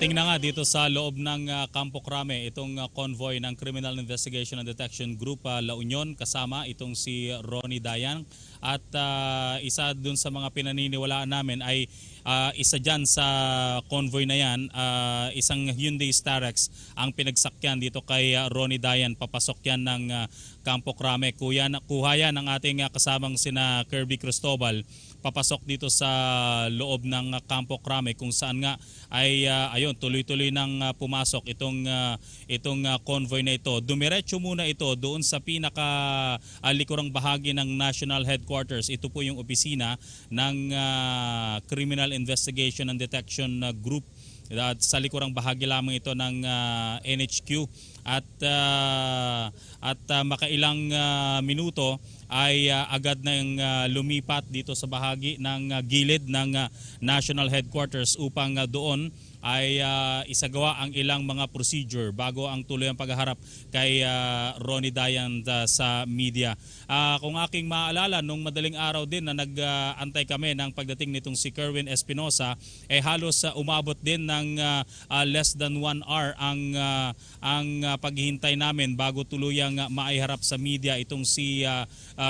Nakarating na nga dito sa loob ng Campo Crame itong convoy ng Criminal Investigation and Detection Group La Union, kasama itong si Ronnie Dayan. At isa dun sa mga pinaniniwalaan namin ay isa dyan sa convoy na yan, isang Hyundai Starex ang pinagsakyan dito kay Ronnie Dayan. Papasok yan ng Campo Crame. Kuha yan ng ating kasamang sina Kirby Cristobal. Papasok dito sa loob ng Campo Crame kung saan nga ay ayun, tuloy-tuloy nang pumasok itong convoy na ito. Dumiretso muna ito doon sa pinaka likurang bahagi ng National Headquarters. Ito po yung opisina ng Criminal Investigation and Detection Group. At sa likurang bahagi lamang ito ng NHQ at makailang minuto ay agad nang lumipat dito sa bahagi ng gilid ng National Headquarters upang doon ay isagawa ang ilang mga procedure bago ang tuloy ang paghaharap kay Ronnie Dayan sa media. Kung aking maalala, nung madaling araw din na nag-antay kami ng pagdating nitong si Kerwin Espinosa, halos umabot din ng less than 1 hour ang paghihintay namin bago tuluyang maiharap sa media itong si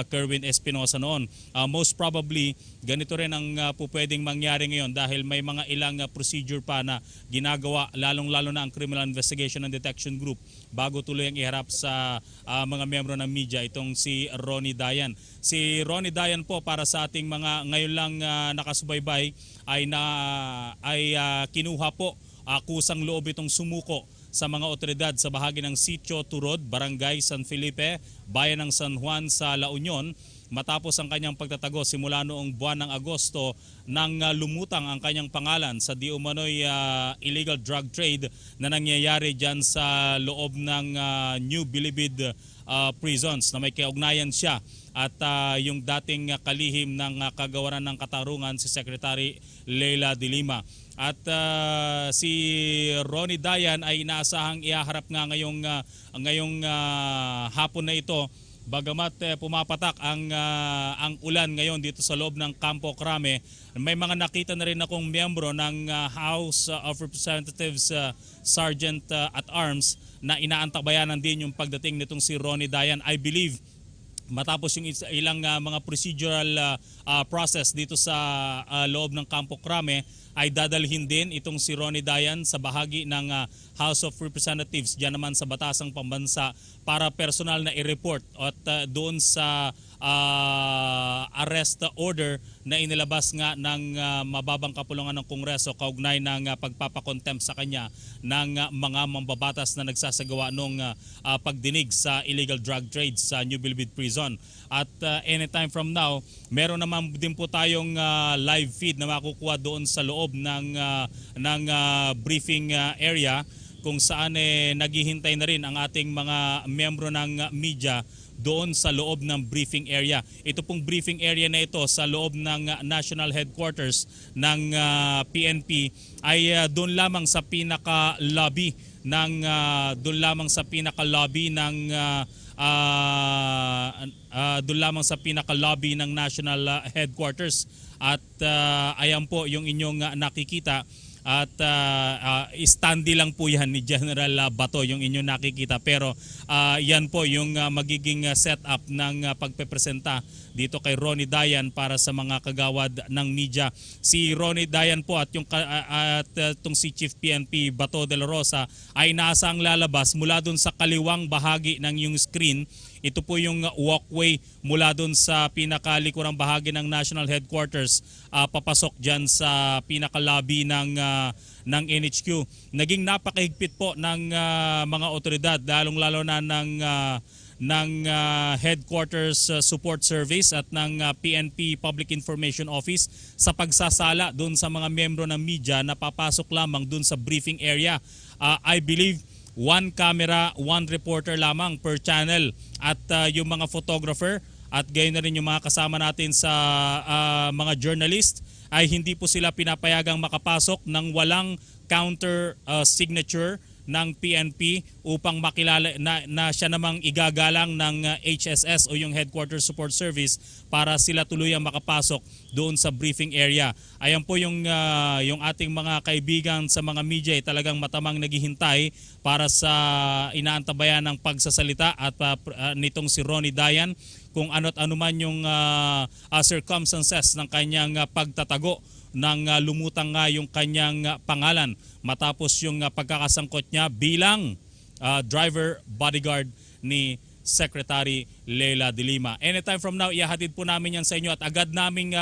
Kerwin Espinosa noon. Most probably, ganito rin ang pwedeng mangyari ngayon dahil may mga ilang procedure pa na ginagawa, lalong-lalo na ang Criminal Investigation and Detection Group bago tuloy ang iharap sa mga miyembro ng media itong si Ronnie Dayan. Si Ronnie Dayan po, para sa ating mga ngayon lang nakasubaybay, ay kinuha po kusang loob itong sumuko sa mga otoridad sa bahagi ng Sitio Turod, Barangay San Felipe, Bayan ng San Juan sa La Union, matapos ang kanyang pagtatago simula noong buwan ng Agosto nang lumutang ang kanyang pangalan sa di umano'y illegal drug trade na nangyayari dyan sa loob ng New Bilibid prisons na may kaugnayan siya at yung dating kalihim ng kagawaran ng katarungan si Secretary Leila de Lima. At si Ronnie Dayan ay inaasahang ihaharap nga ngayong hapon na ito. Bagamat pumapatak ang ulan ngayon dito sa loob ng Campo Crame, may mga nakita na rin akong miyembro ng House of Representatives Sergeant at Arms na inaantabayanan din yung pagdating nitong si Ronnie Dayan. I believe matapos yung ilang mga procedural process dito sa loob ng Campo Crame, ay dadalhin din itong si Ronnie Dayan sa bahagi ng House of Representatives diyan naman sa Batasang Pambansa para personal na i-report at doon sa arrest order na inilabas nga ng mababang kapulungan ng Kongreso kaugnay ng pagpapakontempt sa kanya ng mga mambabatas na nagsasagawa ng pagdinig sa illegal drug trade sa New Bilibid Prison. At anytime from now, meron naman din po tayong live feed na makukuha doon sa loob ng briefing area kung saan naghihintay na rin ang ating mga miyembro ng media doon sa loob ng briefing area. Ito pong briefing area na ito sa loob ng National Headquarters ng PNP ay doon lamang sa pinaka-lobby ng National Headquarters. At ayan po yung inyong nakikita. At standy lang po yan ni General Bato yung inyong nakikita, pero yan po yung magiging setup ng pagpepresenta dito kay Ronnie Dayan para sa mga kagawad ng media. Si Ronnie Dayan po at itong si Chief PNP Bato de la Rosa ay naasang lalabas mula dun sa kaliwang bahagi ng yung screen. Ito po yung walkway mula doon sa pinakalikurang bahagi ng National Headquarters papasok dyan sa pinaka-lobby ng NHQ. Naging napakahigpit po ng mga otoridad, lalong-lalo na ng Headquarters Support Service at ng PNP Public Information Office sa pagsasala doon sa mga miyembro ng media na papasok lamang doon sa briefing area. I believe 1 camera, 1 reporter lamang per channel at yung mga photographer at gayon na rin yung mga kasama natin sa mga journalist ay hindi po sila pinapayagang makapasok ng walang counter signature ng PNP upang makilala na siya namang igagalang ng HSS o yung Headquarters Support Service para sila tuluyang makapasok doon sa briefing area. Ayan po yung ating mga kaibigan sa mga media ay talagang matamang naghihintay para sa inaantabayan ng pagsasalita at nitong si Ronnie Dayan kung ano't ano man yung circumstances ng kanyang pagtatago ng lumutang nga yung kanyang pangalan matapos yung pagkakasangkot niya bilang driver bodyguard ni Secretary Leila de Lima. Anytime from now, ihahatid po namin yan sa inyo at agad naming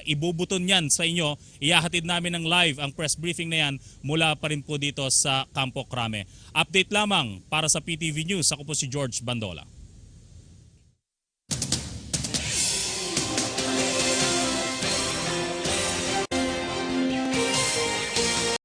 ibubuton yan sa inyo. Ihahatid namin ng live ang press briefing na yan mula pa rin po dito sa Campo Crame. Update lamang para sa PTV News. Ako po si George Bandola.